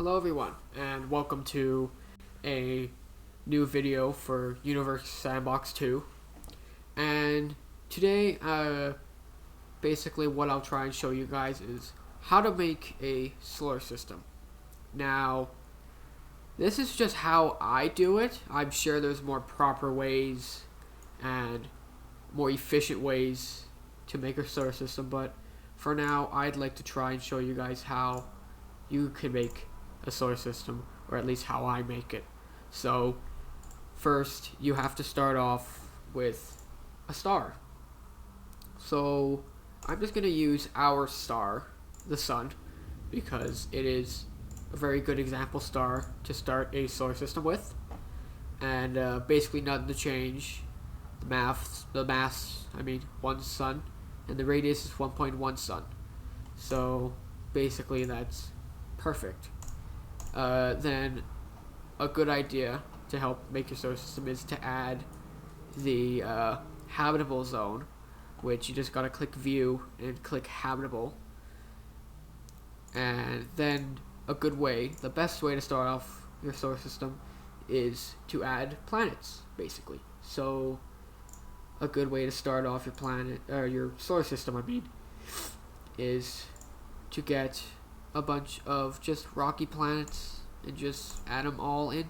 Hello everyone, and welcome to a new video for Universe Sandbox 2. And today, basically what I'll try and show you guys is how to make a solar system. Now, this is just how I do it. I'm sure there's more proper ways and more efficient ways to make a solar system, but for now, I'd like to try and show you guys how you can make a solar system, or at least how I make it. So first you have to start off with a star. So I'm just going to use our star, the sun, because it is a very good example star to start a solar system with. And basically nothing to change. The mass, one sun, and the radius is 1.1 sun. So basically that's perfect. Then a good idea to help make your solar system is to add the habitable zone, which you just gotta click view and click habitable. And then the best way to start off your solar system is to add planets, basically. So a good way to start off your solar system, is to get a bunch of just rocky planets and just add them all in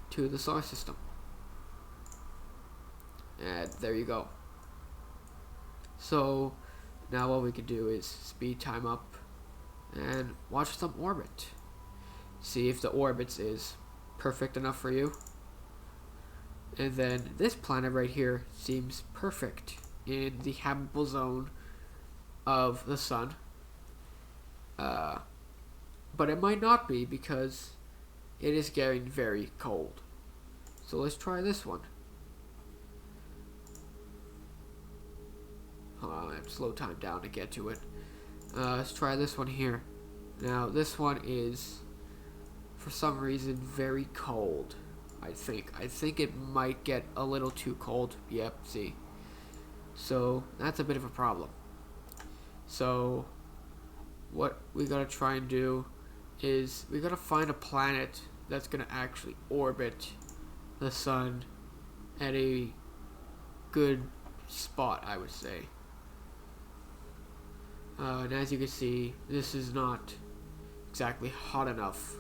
to the solar system. And there you go. So now what we can do is speed time up and watch some orbit. See if the orbits is perfect enough for you. And then this planet right here seems perfect in the habitable zone of the sun. But it might not be because it is getting very cold. So let's try this one. I have to slow time down to get to it. Let's try this one here. Now this one is, for some reason, very cold. I think it might get a little too cold. Yep, see. So that's a bit of a problem. So what we gotta try and do is we gotta find a planet that's gonna actually orbit the sun at a good spot, I would say. And as you can see, this is not exactly hot enough.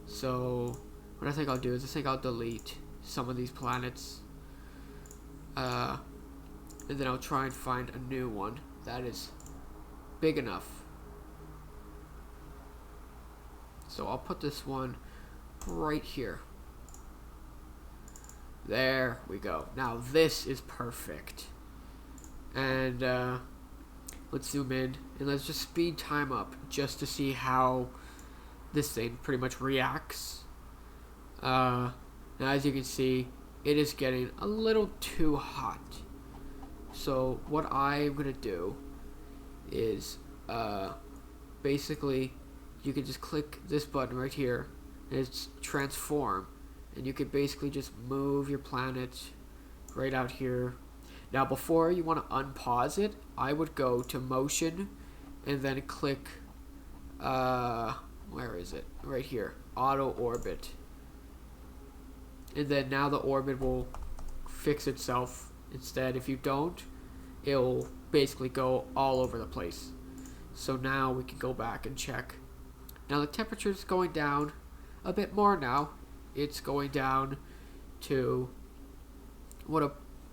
So what I think I'll do is I'll delete some of these planets, and then I'll try and find a new one that is big enough. So I'll put this one right here. There we go. Now this is perfect. And let's zoom in and let's just speed time up just to see how this thing pretty much reacts. Now as you can see, it is getting a little too hot. So what I'm gonna do is basically you can just click this button right here and it's transform, and you can basically just move your planet right out here. Now before you want to unpause it, I would go to motion and then click where is it? Right here, auto orbit. And then now the orbit will fix itself. Instead, if you don't, it'll basically go all over the place. So now we can go back and check. Now the temperature is going down a bit more now. It's going down to what a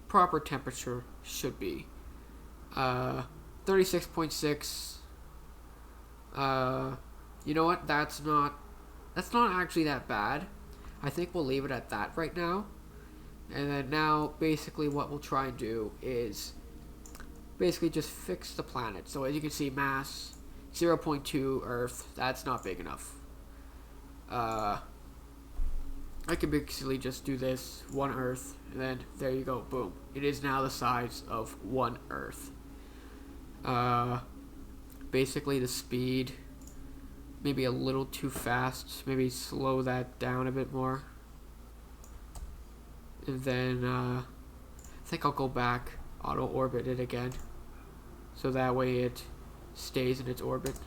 proper temperature should be. 36.6. You know what? That's not actually that bad. I think we'll leave it at that right now. And then now basically what we'll try and do is basically just fix the planet. So as you can see, mass 0.2 Earth. That's not big enough. I can basically just do this, 1 Earth, and then there you go, boom. It is now the size of 1 Earth. Basically the speed, maybe a little too fast. Maybe slow that down a bit more. And then I think I'll go back, auto orbit it again, so that way it stays in its orbit.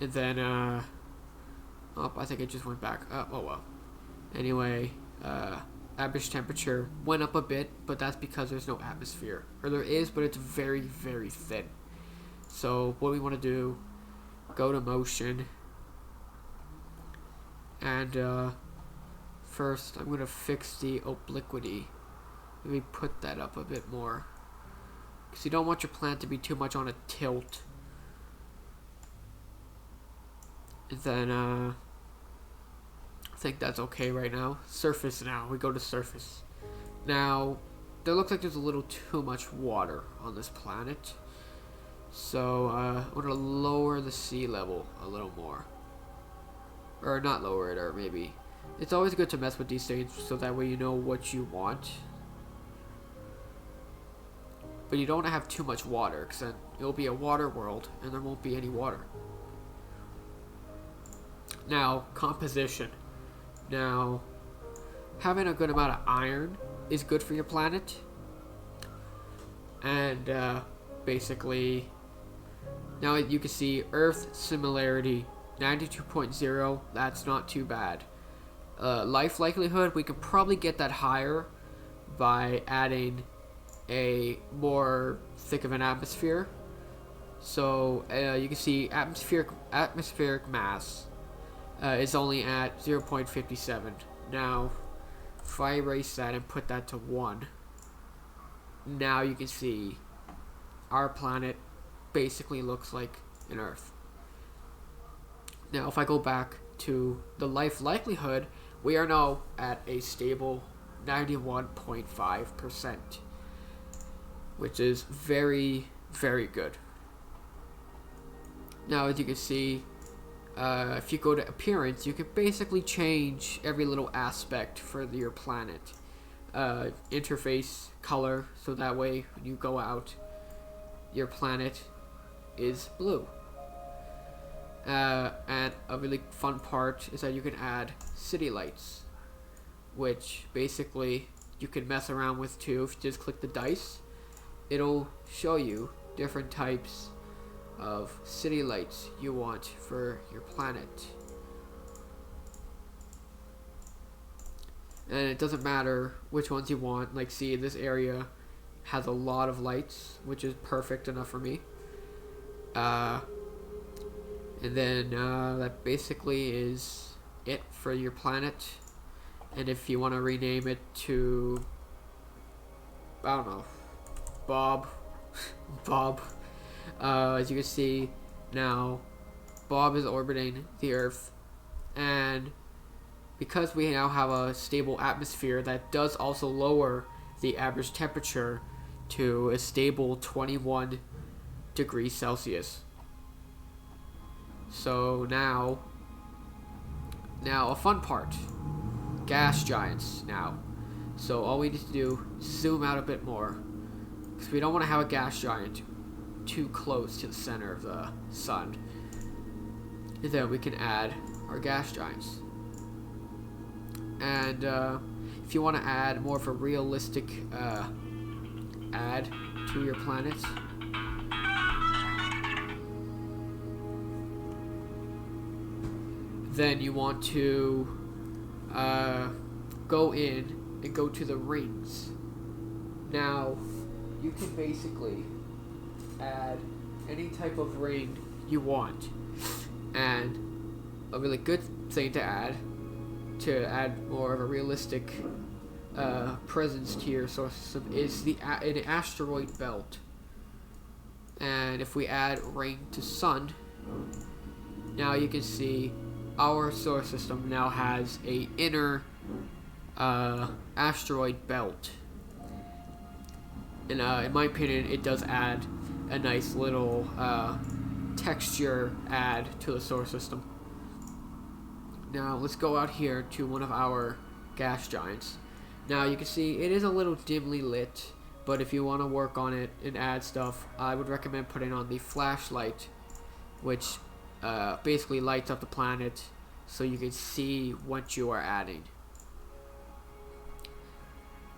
And then, oh, I think it just went back. Oh well. Anyway, average temperature went up a bit, but that's because there's no atmosphere. Or there is, but it's very, very thin. So what we want to do, go to motion. And first I'm going to fix the obliquity. Maybe put that up a bit more. Because you don't want your plant to be too much on a tilt. And then, I think that's okay right now. Surface now. We go to surface. Now, there looks like there's a little too much water on this planet. So, I'm going to lower the sea level a little more. Or not lower it, or maybe. It's always good to mess with these things so that way you know what you want. But you don't want to have too much water, because then it'll be a water world and there won't be any water. Now, composition. Now, having a good amount of iron is good for your planet. And basically, now you can see Earth similarity 92.0. That's not too bad. Life likelihood, we could probably get that higher by adding a more thick of an atmosphere. So you can see atmospheric mass is only at 0.57. Now, if I erase that and put that to 1, now you can see our planet basically looks like an Earth. Now, if I go back to the life likelihood, we are now at a stable 91.5%, which is very, very good. Now, as you can see, if you go to appearance, you can basically change every little aspect for your planet. Interface, color, so that way when you go out, your planet is blue. And a really fun part is that you can add city lights, which basically you can mess around with too. If you just click the dice, it'll show you different types of city lights you want for your planet. And it doesn't matter which ones you want. Like, see, this area has a lot of lights, which is perfect enough for me. And then that basically is it for your planet. And if you want to rename it to, I don't know, Bob, as you can see now, Bob is orbiting the Earth, and because we now have a stable atmosphere, that does also lower the average temperature to a stable 21 degrees Celsius. So now a fun part, gas giants now. So all we need to do is zoom out a bit more, because we don't want to have a gas giant too close to the center of the sun. And then we can add our gas giants. And if you want to add more of a realistic add to your planet, then you want to go in and go to the rings. Now, you can basically add any type of ring you want. And a really good thing to add more of a realistic presence to your solar system is an asteroid belt. And if we add ring to sun, now you can see our solar system now has a inner asteroid belt. And in my opinion, it does add a nice little texture add to the solar system. Now let's go out here to one of our gas giants. Now you can see it is a little dimly lit, but if you want to work on it and add stuff, I would recommend putting on the flashlight, which basically lights up the planet so you can see what you are adding.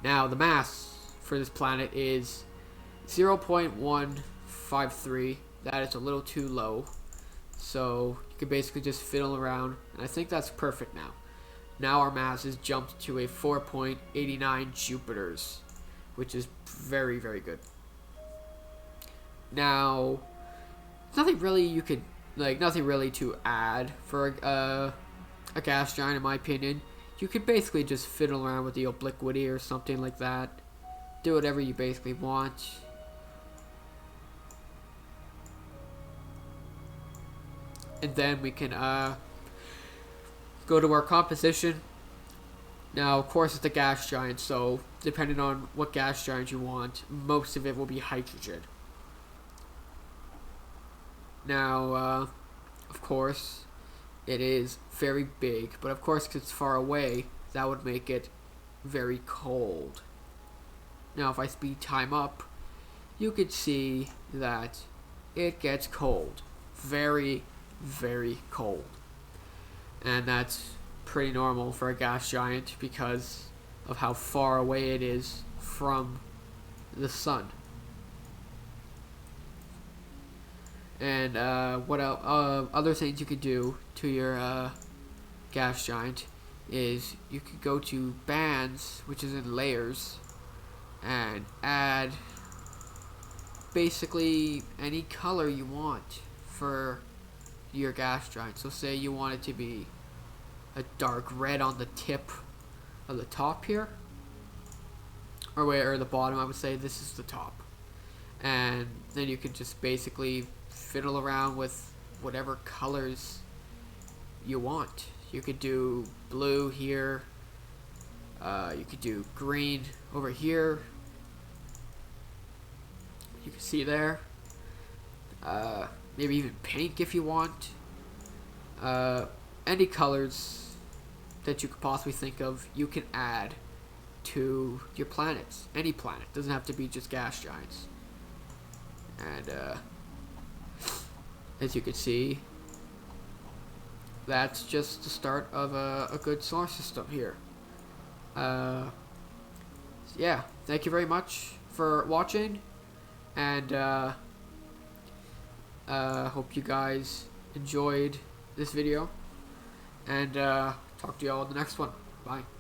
Now the mass for this planet is 0.153. That is a little too low. So you can basically just fiddle around, and I think that's perfect now. Now our mass has jumped to a 4.89 Jupiters, which is very, very good. Now, nothing really you could, nothing really to add for a gas giant, in my opinion. You could basically just fiddle around with the obliquity or something like that. Do whatever you basically want. And then we can go to our composition. Now, of course, it's a gas giant, so depending on what gas giant you want, most of it will be hydrogen. Now, of course, it is very big, but of course, because it's far away, that would make it very cold. Now, if I speed time up, you could see that it gets cold. Very, very cold. And that's pretty normal for a gas giant because of how far away it is from the sun. And what else? Other things you could do to your gas giant is you could go to bands, which is in layers, and add basically any color you want for your gas giant. So say you want it to be a dark red on the tip of the top here, or the bottom. I would say this is the top, and then you could just basically fiddle around with whatever colors you want. You could do blue here, you could do green over here, you can see there, maybe even pink if you want. Any colors that you could possibly think of, you can add to your planets. Any planet, doesn't have to be just gas giants. And as you can see, that's just the start of a good solar system here. Yeah, thank you very much for watching, and hope you guys enjoyed this video, and talk to you all in the next one. Bye.